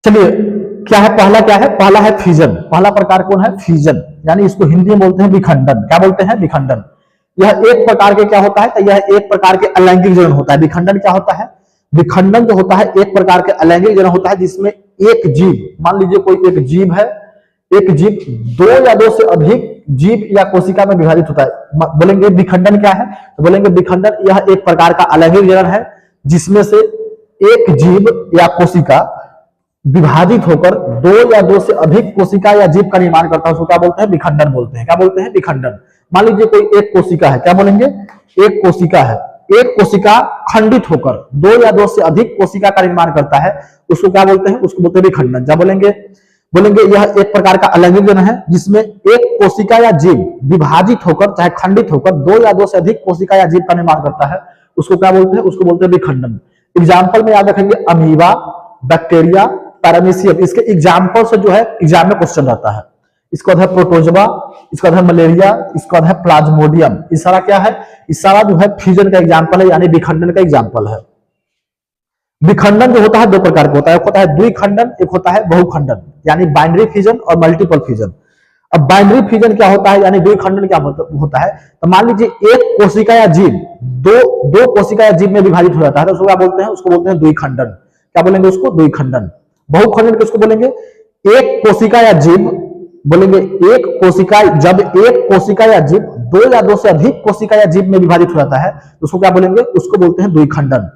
चलिए, क्या है पहला, क्या है पहला है फिजन। पहला प्रकार कौन है? फिजन, यानी इसको हिंदी में बोलते हैं विखंडन। क्या बोलते हैं? विखंडन। यह एक प्रकार के क्या होता है? तो यह एक प्रकार के अलैंगिक जनन होता है। विखंडन क्या होता है? विखंडन जो होता है एक प्रकार के अलैंगिक जनन होता है जिसमें एक जीव, मान लीजिए कोई एक जीव है, एक जीव दो या दो से अधिक जीव या कोशिका में विभाजित होता है। बोलेंगे विखंडन क्या है? तो बोलेंगे विखंडन यह एक प्रकार का अलैंगिक जनन है जिसमें से एक जीव या कोशिका विभाजित होकर दो या दो से अधिक कोशिका या जीव का निर्माण करता है, उसको क्या बोलते हैं? विखंडन बोलते हैं। क्या बोलते हैं? विखंडन। मान लीजिए कोई एक कोशिका है, क्या बोलेंगे? एक कोशिका है, एक कोशिका खंडित होकर दो या दो से अधिक कोशिका का निर्माण करता है, उसको क्या बोलते हैं? उसको बोलते हैं विखंडन। क्या बोलेंगे? बोलेंगे यह एक प्रकार का अलैंगिक जनन है जिसमें एक कोशिका या जीव विभाजित होकर चाहे खंडित होकर दो या दो से अधिक कोशिका या जीव का निर्माण करता है, उसको क्या बोलते हैं? उसको बोलते हैं विखंडन। एग्जाम्पल में याद रखेंगे अमीबा, बैक्टीरिया, पैरामीशियम। इसके एग्जाम्पल से जो है एग्जाम में क्वेश्चन रहता है। इसका है प्रोटोजोआ, इसका है मलेरिया, इसका है प्लाज्मोडियम। इस सारा क्या है? इस सारा जो है फ्यूजन का एग्जाम्पल है, यानी विखंडन का एग्जाम्पल है। विखंडन जो होता है दो प्रकार का होता है, एक होता है द्विखंडन, एक होता है बहुखंडन, यानी बाइनरी फ्यूजन और मल्टीपल फ्यूजन। अब बाइनरी फ्यूजन क्या होता है, यानी द्विखंडन क्या होता है? तो मान लीजिए एक कोशिका या जीव दो कोशिका या जीव में विभाजित हो जाता है, तो उसको क्या बोलते हैं? उसको बोलते हैं द्विखंडन। क्या बोलेंगे? उसको द्विखंडन। बहुखंडन किसको बोलेंगे? एक कोशिका या जीव, बोलेंगे एक कोशिका, जब एक कोशिका या जीव दो या दो से अधिक कोशिका या जीव में विभाजित हो जाता है, तो उसको क्या बोलेंगे? उसको बोलते हैं द्विखंडन।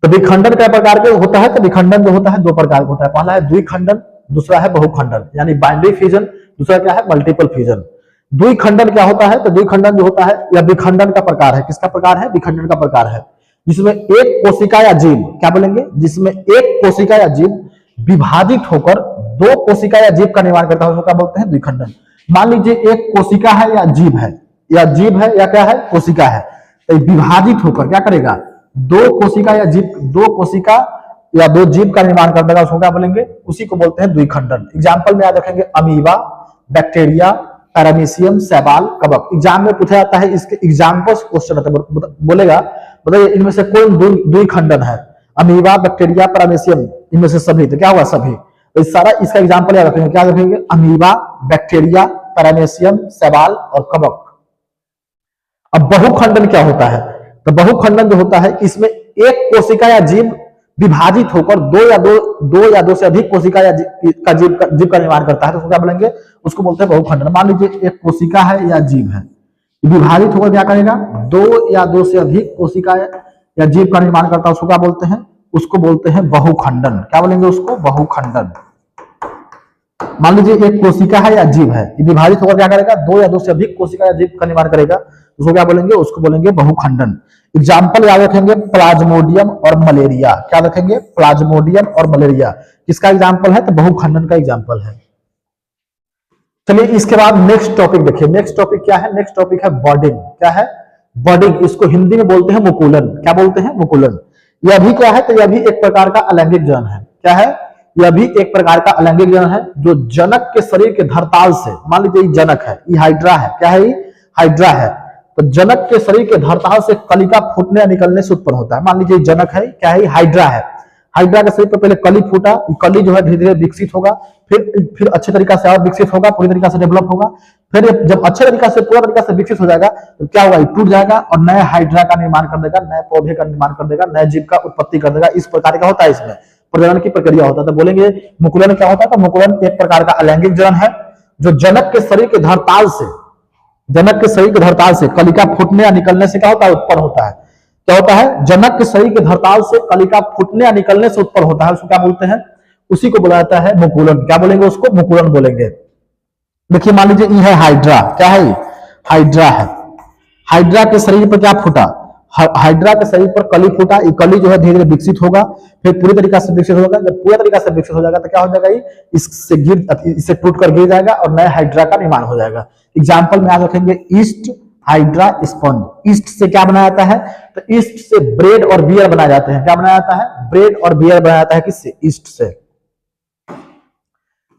तो विखंडन कई प्रकार के होता है? तो विखंडन जो होता है दो प्रकार का होता है, पहला है द्विखंडन, दूसरा है बहुखंडन, यानी बाइनरी फ्यूजन, दूसरा क्या है? Multiple fusion. द्विखंडन क्या होता है? तो द्विखंडन जो होता है यह विखंडन का प्रकार है। किसका प्रकार है? विखंडन का प्रकार है, जिसमें एक कोशिका या जीव, क्या बोलेंगे? जिसमें एक कोशिका या जीव विभाजित होकर दो कोशिका या जीव का निर्माण करता है, उसको क्या बोलते हैं? द्विखंडन। मान लीजिए एक कोशिका है या जीव है, या जीव है या क्या है? कोशिका है, तो विभाजित होकर क्या करेगा? दो कोशिका या जीव, दो कोशिका या दो जीव का निर्माण कर देगा, उसको क्या बोलेंगे? उसी को बोलते हैं द्विखंडन। एग्जाम्पल में याद रखेंगे अमीबा, बैक्टीरिया, पैरामीशियम, शैवाल, कवक। एग्जाम में पूछा जाता है, इसके एग्जाम्पल्स क्वेश्चन रहते हैं, बोलेगा बताइए इनमें से कौन द्विखंडन है? अमीबा, बैक्टीरिया, पैरामीशियम, इनमें से सभी। तो क्या हुआ? सभी। तो इस सारा इसका एग्जाम्पल याद रखेंगे। क्या रखेंगे? अमीबा, बैक्टीरिया, पैरामीशियम, शैवाल और कवक। अब बहुखंडन क्या होता है? तो बहुखंडन जो होता है इसमें एक कोशिका या जीव विभाजित होकर दो या दो से अधिक कोशिका या जीव का निर्माण करता है, तो उसको क्या बोलेंगे? उसको बोलते हैं बहुखंडन। मान लीजिए एक कोशिका है या जीव है, विभाजित होकर क्या करेगा? दो या दो से अधिक कोशिका या जीव का निर्माण करता है, उसको क्या बोलते हैं? उसको बोलते हैं बहुखंडन। क्या बोलेंगे? उसको बहुखंडन। मान लीजिए एक कोशिका है या जीव है, विभाजित होकर क्या करेगा? दो या दो से अधिक कोशिका या जीव का निर्माण करेगा, उसको क्या बोलेंगे? उसको बोलेंगे बहुखंडन। एग्जाम्पल याद रखेंगे प्लाज्मोडियम और मलेरिया। क्या रखेंगे? प्लाज्मोडियम और मलेरिया। किसका एग्जाम्पल है? तो बहुखंडन का एग्जाम्पल है। चलिए इसके बाद नेक्स्ट टॉपिक देखिए। नेक्स्ट टॉपिक क्या है? नेक्स्ट टॉपिक है बर्डिंग। क्या है? बर्डिंग। इसको हिंदी में बोलते हैं मुकुलन। क्या बोलते हैं? मुकुलन। यह भी क्या है? तो यह भी एक प्रकार का अलैंगिक जनन है। क्या है? यह भी एक प्रकार का अलैंगिक जनन है जो जनक के शरीर के धरताल से, मान लीजिए जनक है, ये हाइड्रा है। क्या है? ये हाइड्रा है। तो जनक के शरीर के धरताल से कलिका फूटने या निकलने से उत्पन्न होता है। मान लीजिए जनक है, क्या है? हाइड्रा है। हाइड्रा के शरीर पर पहले कली फूटा, कली जो है धीरे धीरे विकसित होगा, फिर अच्छे तरीका से और विकसित होगा, पूरी तरीका से डेवलप होगा। फिर जब अच्छे तरीका से पूरा तरीका से विकसित हो जाएगा तो क्या होगा? टूट जाएगा और नए हाइड्रा का निर्माण कर देगा, नए पौधे का निर्माण कर देगा, नए जीव का उत्पत्ति कर देगा। इस प्रकार का होता है, इसमें प्रजनन की प्रक्रिया होता है। तो बोलेंगे मुकुलन क्या होता है? तो मुकुलन एक प्रकार का अलैंगिक जनन है जो जनक के शरीर के धरताल से, जनक के शरीर के धरताल से कलिका फूटने या निकलने से क्या होता है? उत्पन्न होता है। क्या होता है? जनक के शरीर के धरताल से कलिका फूटने या निकलने से उत्पन्न होता है, उसको क्या बोलते हैं? उसी को बोला जाता है मुकुलन। क्या बोलेंगे? उसको मुकुलन बोलेंगे। देखिए मान लीजिए ये है हाइड्रा। क्या है? हाइड्रा है। हाइड्रा के शरीर पर क्या फूटा? हाइड्रा के शरीर पर कली फूटा। ये कली जो है धीरे धीरे विकसित होगा, फिर पूरी तरीका से विकसित होगा। जब पूरा तरीका से विकसित हो जाएगा तो क्या हो जाएगा? इससे टूटकर गिर जाएगा और नया हाइड्रा का निर्माण हो जाएगा। एग्जाम्पल में याद रखेंगे ईस्ट, हाइड्रा, स्पंज। ईस्ट से क्या बनाया जाता है? तो ईस्ट से ब्रेड और बियर बनाए जाते हैं। क्या बनाया जाता है? ब्रेड और बियर बनाया जाता है। किससे? ईस्ट से।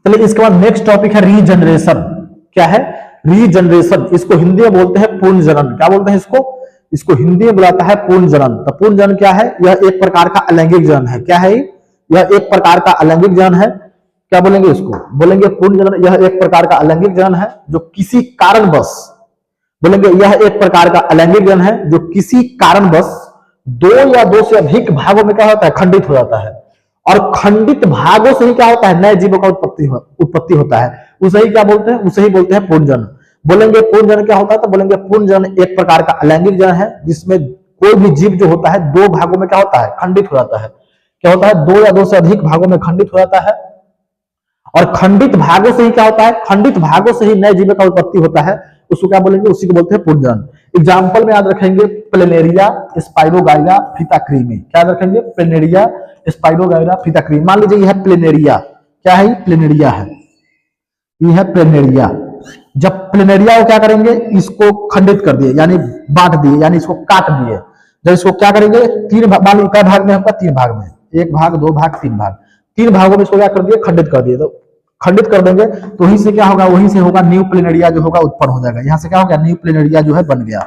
चलिए इसके बाद नेक्स्ट टॉपिक है रीजनरेशन। क्या है? रीजनरेशन। इसको हिंदी में बोलते हैं पुनर्जनन। क्या बोलते हैं इसको? इसको हिंदी में बुलाता है पुनर्जनन। तो पुनर्जनन क्या है? यह एक प्रकार का अलैंगिक जनन है। क्या है? यह एक प्रकार का अलैंगिक जनन है। क्या बोलेंगे इसको? बोलेंगे पूर्ण जनन। यह एक प्रकार का अलैंगिक जनन है जो किसी कारणवश, बोलेंगे यह एक प्रकार का अलैंगिक जनन है जो किसी कारणवश दो या दो से अधिक भागों में क्या होता है? खंडित हो जाता है। और खंडित भागों से ही क्या होता है? नए जीवों का उत्पत्ति होता है। उसे ही क्या बोलते हैं? उसे ही बोलते हैं पूर्ण जनन। बोलेंगे पूर्ण जनन क्या होता है? तो बोलेंगे पूर्ण जनन एक प्रकार का अलैंगिक जनन है जिसमें कोई भी जीव जो होता है दो भागों में क्या होता है? खंडित हो जाता है। क्या होता है? दो या दो से अधिक भागों में खंडित हो जाता है। और खंडित भागों से ही क्या होता है? खंडित भागों से ही नए जीव का उत्पत्ति होता है। उसको क्या बोलेंगे? उसी को बोलते हैं पूर्ण जनन। एग्जाम्पल में याद रखेंगे प्लेनेरिया, स्पाइरोगाइरा, फिताक्रीमी। क्या याद रखेंगे? प्लेनेरिया, स्पाइरोगाइरा, फिताक्रीमी। मान लीजिए यह है प्लेनेरिया। क्या है? प्लेनेरिया है। यह है प्लेनेरिया। जब प्लेनेरिया को क्या करेंगे? इसको खंडित कर दिए, यानी बांट दिए, यानी इसको काट दिए। जब इसको क्या करेंगे? तीन भाग, मान लीजिए क्या भाग में होगा? तीन भाग में, एक भाग, दो भाग, तीन भाग। तीन भागों में इसको क्या कर दिए? खंडित कर दिए। तो खंडित कर देंगे तो वहीं से क्या होगा? वहीं से होगा न्यू प्लेनेरिया जो होगा उत्पन्न हो जाएगा। यहाँ से क्या होगा? न्यू प्लेनेरिया जो है बन गया।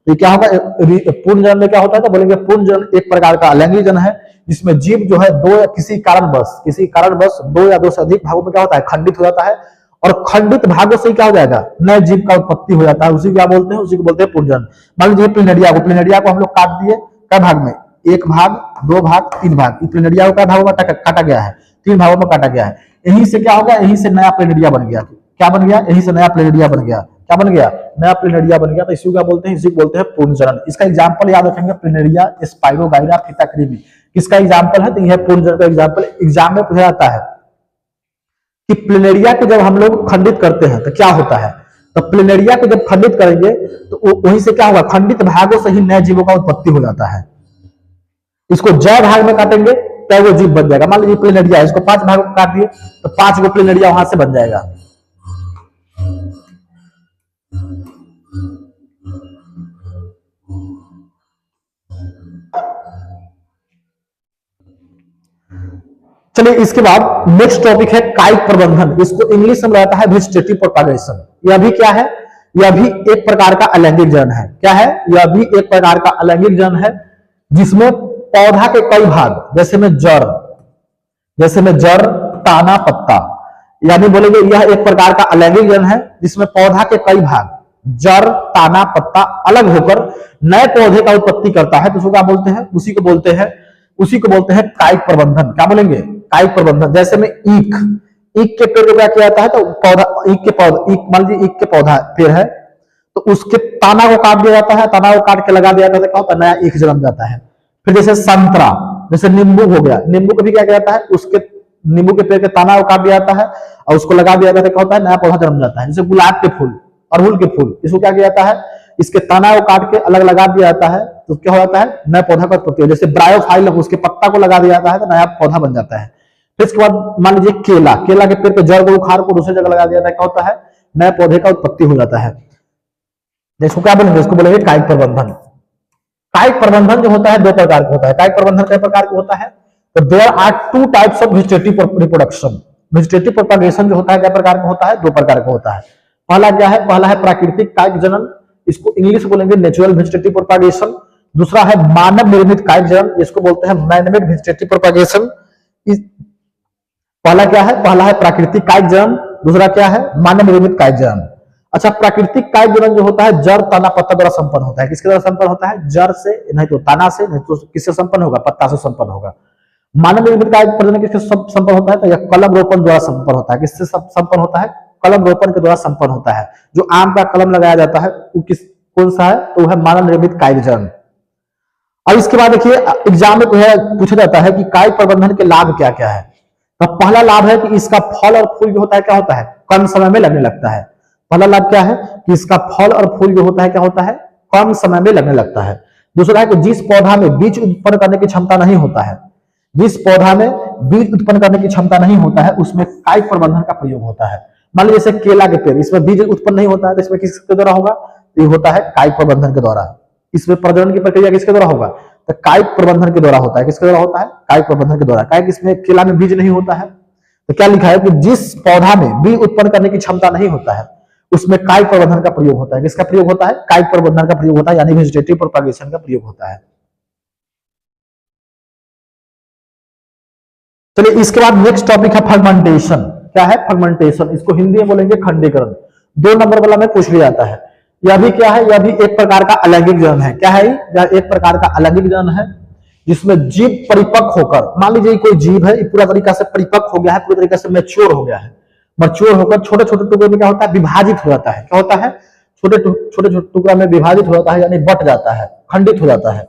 तो क्या होगा? पूर्ण जनन में क्या होता है? तो बोलेंगे पूर्ण जनन एक प्रकार का अलैंगिक जनन है जिसमें जीव जो है दो या किसी कारणवश दो या दो से अधिक भागों में क्या होता है? खंडित हो जाता है। और खंडित भागों से क्या हो जाएगा? नए जीव का उत्पत्ति हो जाता है। उसी क्या बोलते हैं? उसी को बोलते हैं पूर्ण जनन। मान लीजिए प्लेनेरिया को हम लोग काट दिए। क्या भाग में? एक भाग, दो भाग, तीन भाग। प्लेनेरिया को क्या भागों में काटा गया है? तीन भागों में काटा गया है। यहीं से क्या होगा? यहीं से नया प्लेनेरिया बन गया। क्या बन गया? यहीं से नया प्लेनेरिया बन गया। क्या बन गया? नया प्लेनेरिया बन गया। तो इसी को क्या बोलते हैं? इसी को बोलते हैं पूर्ण जनन। इसका एग्जाम्पल याद रखेंगे, प्लेनेरिया, स्पाइरोगाइरा, फिताक्रीमी। किसका एग्जाम्पल है? तो यह पूर्ण जनन का एग्जाम्पल। एग्जाम में पूछा जाता है कि प्लेनेरिया को जब हम लोग खंडित करते हैं तो क्या होता है? तो प्लेनेरिया को जब खंडित करेंगे तो वहीं से क्या होगा? खंडित भागों से ही नए जीवों का उत्पत्ति हो जाता है। इसको जय भाग में काटेंगे तो वो जीव बन जाएगा। मान लीजिए प्लेनेरिया, इसको पांच भागों में काट दिए तो पांच गो प्लेनेरिया वहां से बन जाएगा। चलिए इसके बाद नेक्स्ट टॉपिक है कायिक प्रबंधन। इसको इंग्लिश में रहता है वेजिटेटिव प्रोपागेशन। यह भी क्या है? यह भी एक प्रकार का अलैंगिक जनन है। क्या है? यह भी एक प्रकार का अलैंगिक जनन है जिसमें पौधा के कई भाग, जैसे में जड़, ताना, पत्ता, यानी बोलेंगे यह एक प्रकार का अलैंगिक जनन है जिसमें पौधा के कई भाग, जड़, ताना, पत्ता अलग होकर नए पौधे का उत्पत्ति करता है। तो उसको क्या बोलते हैं? उसी को बोलते हैं कायिक प्रबंधन। क्या बोलेंगे? कायिक प्रबंधन। जैसे में ईख के पेड़ को क्या किया जाता है? तो पौधा, मान लीजिए ईख के पौधा पेड़ है तो उसके ताना को काट दिया जाता है। ताना को काट के लगा दिया जाता है, क्या होता है? नया ईख जन्म जाता है। फिर जैसे संतरा, जैसे नींबू हो गया, नींबू को भी क्या किया जाता है? उसके नींबू के पेड़ के ताना को काट दिया जाता है और उसको लगा दिया जाता है। क्या होता है? नया पौधा जन्म जाता है। जैसे गुलाब के फूल, अड़हुल के फूल, इसको क्या किया जाता है? इसके तना को काट के अलग लगा दिया जाता है तो क्या हो जाता है? नया पौधा का उत्पत्ति। जैसे ब्रायोफाइल, उसके पत्ता को लगा दिया जाता है तो नया पौधा बन जाता है। फिर इसके बाद मान लीजिए केला के पेड़ के जड़ को उखाड़ को दूसरी जगह लगा दिया जाता है। क्या होता है? नए पौधे का उत्पत्ति हो जाता है। इसको क्या बोलेंगे? इसको बोलेंगे कायिक प्रबंधन। कायिक प्रबंधन जो होता है दो प्रकार का होता है। कायिक प्रबंधन कई प्रकार का होता है? तो there are two types of vegetative reproduction. Vegetative propagation जो होता है कई प्रकार का होता है? दो प्रकार का होता है। पहला क्या है? पहला है प्राकृतिक कायिक जनन, इसको इंग्लिश बोलेंगे नेचुरल वेजिटेटिव प्रोपागेशन। दूसरा है मानव निर्मित कायिक जनन, इसको बोलते हैं मैनमेड वेजिटेटिव प्रोपागेशन। पहला क्या है? पहला है प्राकृतिक कायिक जनन, दूसरा क्या है? मानव निर्मित कायिक जनन। अच्छा, प्राकृतिक कायिक जनन जो होता है जड़, तना, पत्ता द्वारा संपन्न होता है। किसके द्वारा संपन्न होता है? जड़ से, नहीं तो तना से, नहीं तो किससे संपन्न होगा? पत्ता से संपन्न होगा। मानव निर्मित कायिक प्रजनन किससे संपन्न होता है? तो यह कलम रोपण द्वारा संपन्न होता है। किससे संपन्न होता है? कलम रोपण के द्वारा संपन्न होता है। जो आम का कलम लगाया जाता है वो कौन सा है? तो वह मानव निर्मित कायिक जनन। और इसके बाद देखिए एग्जाम में पूछा जाता है कि कायिक प्रबंधन के लाभ क्या क्या है। तो पहला लाभ है कि इसका फल और फूल जो होता है क्या होता है? कम समय में लगने लगता है। पहला लाभ क्या है? कि इसका फल और फूल जो होता है क्या होता है? कम समय में लगने लगता है। दूसरा है कि जिस पौधा में बीज उत्पन्न करने की क्षमता नहीं होता है, जिस पौधा में बीज उत्पन्न करने की क्षमता नहीं होता है उसमें कायिक प्रबंधन का प्रयोग होता है। मान लीजिए जैसे केला के पेड़, इसमें बीज उत्पन्न नहीं होता है तो इसमें किसके द्वारा होगा? ये होता है कायिक प्रबंधन के द्वारा। इसमें प्रजनन की प्रक्रिया किसके द्वारा होगा? तो कायिक प्रबंधन के द्वारा होता है। किसके द्वारा होता है? कायिक प्रबंधन के द्वारा। कायिक, इसमें केला में बीज नहीं होता है तो क्या लिखा है कि जिस पौधा में बीज उत्पन्न करने की क्षमता नहीं होता है उसमें कायिक प्रबंधन का प्रयोग होता है। किसका प्रयोग होता है? कायिक प्रबंधन का प्रयोग होता है, यानी वेजिटेटिव प्रोपागेशन का प्रयोग होता है। चलिए इसके बाद नेक्स्ट टॉपिक है फर्मेंटेशन। क्या है फर्मेंटेशन? इसको हिंदी में बोलेंगे खंडीकरण। 2 नंबर वाला में पूछ लिया जाता है। यह भी क्या है? यह भी एक प्रकार का अलैंगिक जनन है। क्या है? यह एक प्रकार का अलैंगिक जनन है जिसमें जीव परिपक्व होकर, मान लीजिए कोई जीव है पूरा तरीका से परिपक्व हो गया है, पूरी तरीके से मैच्योर हो गया है, मैच्योर होकर छोटे छोटे टुकड़े में क्या होता है? विभाजित हो जाता है। क्या होता है? छोटे छोटे टुकड़ा में विभाजित हो जाता है, यानी बट जाता है, खंडित हो जाता है।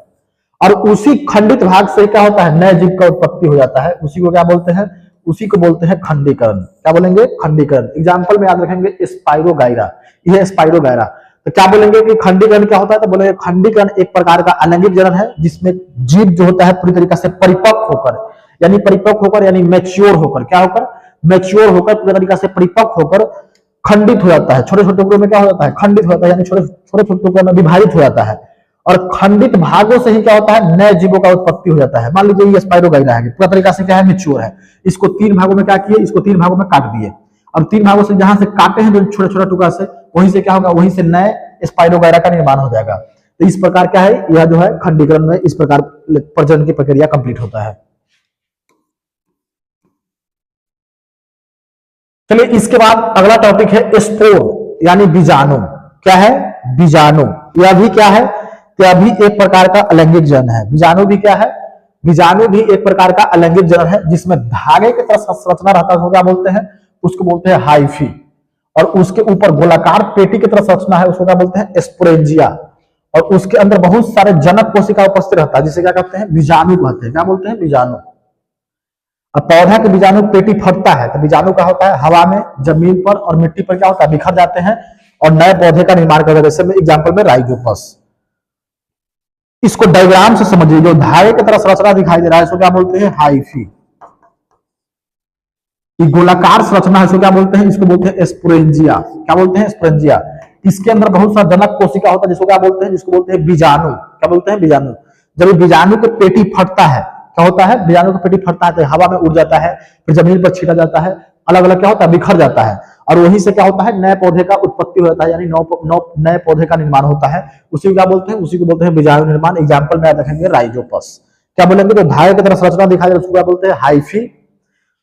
और उसी खंडित भाग से क्या होता है? नए जीव का उत्पत्ति हो जाता है। उसी को क्या बोलते हैं? उसी को बोलते हैं खंडीकरण। क्या बोलेंगे? खंडीकरण। एग्जाम्पल में याद रखेंगे स्पाइरोगाइरा, यह स्पाइरोगाइरा। तो क्या बोलेंगे कि खंडीकरण क्या होता है? तो बोलेंगे खंडीकरण एक प्रकार का अलैंगिक जनन है जिसमें जीव जो होता है पूरी तरीके से परिपक्व होकर, यानी परिपक्व होकर यानी मैच्योर होकर, क्या होकर? मैच्योर होकर, पूरी तरीके से परिपक्व होकर खंडित हो जाता है। छोटे छोटे टुकड़ों में क्या हो जाता है? खंडित हो जाता है, यानी छोटे छोटे टुकड़ों में विभाजित हो जाता है। और खंडित भागों से ही क्या होता है? नए जीवों का उत्पत्ति हो जाता है। मान लीजिए ये स्पाइरोगाइरा है, पूरा तरीका से क्या है? मैच्योर है। इसको 3 भागों में क्या किए? इसको 3 भागों में काट दिए। अब 3 भागों से जहां से काटे हैं जो छोटे छोटे टुकड़ा से, वहीं से क्या होगा? वहीं से नए स्पाइरोगाइरा का निर्माण हो जाएगा। तो इस प्रकार क्या है? यह जो है खंडीकरण में इस प्रकार प्रजनन की प्रक्रिया कंप्लीट होता है। चलिए इसके बाद अगला टॉपिक है स्पोर, यानी बीजाणु। क्या है? बीजाणु। यह भी क्या है? यह भी एक प्रकार का अलैंगिक जनन है। बीजाणु भी क्या है? बीजाणु भी एक प्रकार का अलैंगिक जनन है जिसमें धागे की तरह संरचना रहता है। क्या बोलते हैं? उसको बोलते हैं हाइफी। और उसके ऊपर गोलाकार पेटी की तरह संरचना है, उसको क्या बोलते हैं? स्पोरेंजिया। और उसके अंदर बहुत सारे जनक कोशिका उपस्थित रहता है जिसे क्या कहते हैं? बीजाणु कहते हैं। क्या बोलते हैं? बीजाणु। अब पौधा के बीजाणु पेटी फटता है तो बीजाणु क्या होता है? हवा में, जमीन पर और मिट्टी पर क्या होता है? बिखर जाते हैं और नए पौधे का निर्माण करते हैं। जैसे में एग्जाम्पल में राइजोपस। इसको डायग्राम से समझिए, जो धागे की तरह संरचना दिखाई दे रहा है इसको क्या बोलते हैं? हाइफी। गोलाकार संरचना है इसको क्या बोलते हैं? इसको बोलते हैं स्पोरेंजिया। क्या बोलते हैं? स्पोरेंजिया। इसके अंदर बहुत सारा जनक कोशिका होता है जिसको क्या बोलते हैं? जिसको बोलते हैं बीजाणु। क्या बोलते हैं? बीजाणु। जब बीजाणु के पेटी फटता है, क्या होता है? बीजाणु का पेटी फटता है तो हवा में उड़ जाता है, फिर जमीन पर छीटा जाता है, अलग अलग क्या होता है? बिखर जाता है। और वहीं से क्या होता है? नए पौधे का उत्पत्ति हो जाता है, यानी नए पौधे का निर्माण होता है। उसी को क्या बोलते हैं? उसी को बोलते हैं बीजाणु निर्माण। एग्जाम्पल में याद रखेंगे राइजोपस। क्या बोलेंगे? जो धागे की तरह संरचना दिखाई दे उसको क्या बोलते हैं? हाइफी।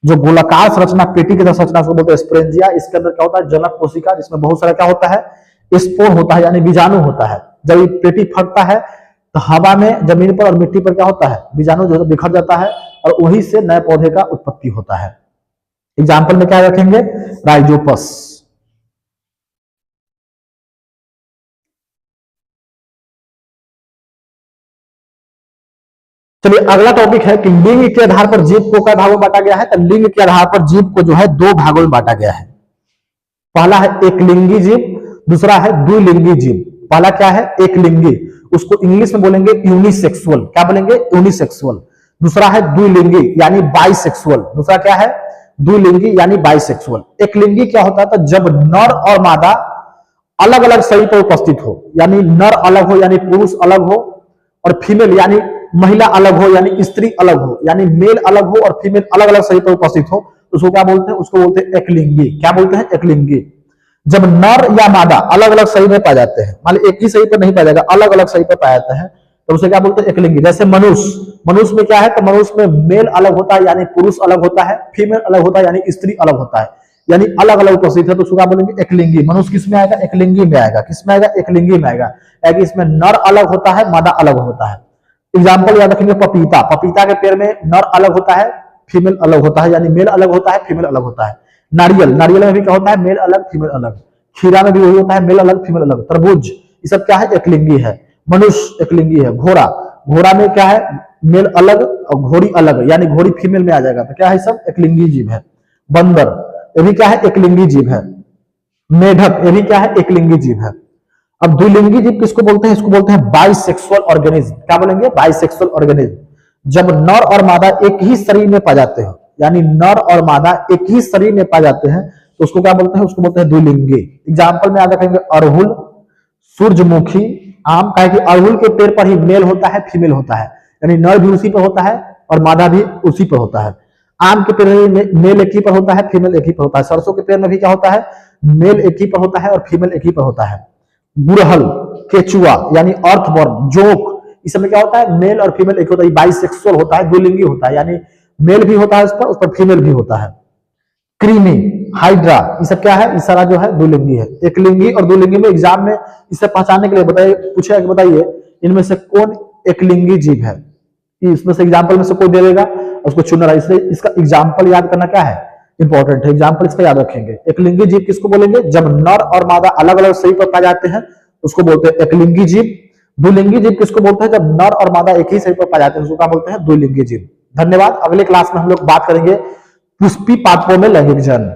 जो गोलाकार संरचना पेटी की तरह संरचना उसको बोलते हैं स्पोरेंजिया। इसके अंदर क्या होता है? जनक कोशिका, जिसमें बहुत सारा क्या होता है? स्पोर होता है, यानी बीजाणु होता है। जब ये पेटी फटता है तो हवा में, जमीन पर और मिट्टी पर क्या होता है? बीजाणु जो है बिखर जाता है और वहीं से नए पौधे का उत्पत्ति होता है। एग्जाम्पल में क्या रखेंगे? राइजोपस। चलिए अगला टॉपिक है कि लिंग के आधार पर जीव को कई भागों में बांटा गया है। तो लिंग के आधार पर जीव को जो है 2 भागों में बांटा गया है। पहला है एकलिंगी जीव, दूसरा है द्विलिंगी जीव। पहला क्या है? एकलिंगी, उसको इंग्लिश में बोलेंगे यूनिसेक्सुअल। क्या बोलेंगे? यूनिसेक्सुअल। दूसरा है द्विलिंगी यानी बाइसेक्सुअल। दूसरा क्या है? द्विलिंगी यानी बाइसेक्सुअल। एकलिंगी क्या होता है? तो जब नर और मादा अलग अलग शरीर पर उपस्थित हो, यानी नर अलग हो यानी पुरुष अलग हो, और फीमेल यानी महिला अलग हो यानी स्त्री अलग हो, यानी मेल अलग हो और फीमेल अलग अलग शरीर पर उपस्थित हो, तो उसको क्या बोलते हैं? उसको बोलते हैं एकलिंगी। क्या बोलते हैं? एकलिंगी। जब नर या मादा अलग अलग शरीर में पाए जाते हैं, मान ली एक ही शरीर पर नहीं पाया जाएगा, अलग अलग शरीर पर पाए जाते हैं, तो उसे क्या बोलते हैं? एकलिंगी। जैसे मनुष्य में क्या है? तो मनुष्य में मेल अलग होता है यानी पुरुष अलग होता है, फीमेल अलग होता है यानी स्त्री अलग होता है, यानी अलग अलग उपस्थित है, तो उसको क्या बोलेंगे? एकलिंगी। मनुष्य किस में आएगा? एकलिंगी में आएगा। किस में आएगा? एकलिंगी में आएगा। यानी इसमें नर अलग होता है, मादा अलग होता है। एग्जाम्पल याद रखेंगे पपीता। पपीता के पेड़ में नर अलग होता है, फीमेल अलग होता है, यानी मेल अलग होता है, फीमेल अलग होता है। नारियल में भी क्या होता है? मेल अलग, फीमेल अलग। खीरा में भी वही होता है, मेल अलग, फीमेल अलग। तरबूज, ये सब क्या है? एकलिंगी है। मनुष्य एकलिंगी है। घोड़ा में क्या है? मेल अलग और घोड़ी अलग, यानी घोड़ी फीमेल में आ जाएगा, तो क्या है? सब एकलिंगी जीव है। बंदर, ये भी क्या है? एकलिंगी जीव है। मेढक, ये भी क्या है? एकलिंगी जीव है। अब द्विलिंगी जीव किसको बोलते हैं? इसको बोलते हैं बाइसेक्सुअल ऑर्गेनिज्म। क्या बोलेंगे? Bisexual organism. जब नर और मादा एक ही शरीर में पाए जाते हैं, यानी नर और मादा एक ही शरीर में पाए जाते हैं, तो उसको क्या बोलते हैं? उसको बोलते हैं द्विलिंगी। एग्जाम्पल में याद रखेंगे अड़हुल, सूरजमुखी, आम। का है कि अड़हुल के पेड़ पर ही मेल होता है, फीमेल होता है, यानी नर भी उसी पर होता है और मादा भी उसी पर होता है। आम के पेड़ में मेल एक ही पर होता है, फीमेल एक ही पर होता है। सरसों के पेड़ में भी क्या होता है? मेल एक ही पर होता है और फीमेल एक ही पर होता है। गुड़हल, केचुआ यानी अर्थवर्म, जोंक, इस समय क्या होता है? मेल और फीमेल एक होता है, बाइसेक्सुअल होता है, द्विलिंगी होता है, यानी मेल भी होता है उस पर फीमेल भी होता है। कृमि, हाइड्रा, ये सब क्या है, ये सारा जो है द्विलिंगी है। एक लिंगी और द्विलिंगी में एग्जाम में इसे पहचानने के लिए बताइए, पूछेगा कि बताइए इनमें से कौन एक लिंगी जीव है, इसमें से एग्जाम्पल में से कोई दे देगा, उसको चुनना है। इसलिए इसका एग्जाम्पल याद करना क्या है, इंपॉर्टेंट है। एग्जाम्पल इसका याद रखेंगे। एक लिंगी जीव किसको बोलेंगे, जब नर और मादा अलग अलग शरीर पर पाए जाते हैं उसको बोलते हैं एक लिंगी जीव। द्विलिंगी जीव किसको बोलते हैं, जब नर और मादा एक ही शरीर पर पाए जाते हैं उसको क्या बोलते हैं, द्विलिंगी जीव। धन्यवाद। अगले क्लास में हम लोग बात करेंगे पुष्पी पादपों में लैंगिक जन्म।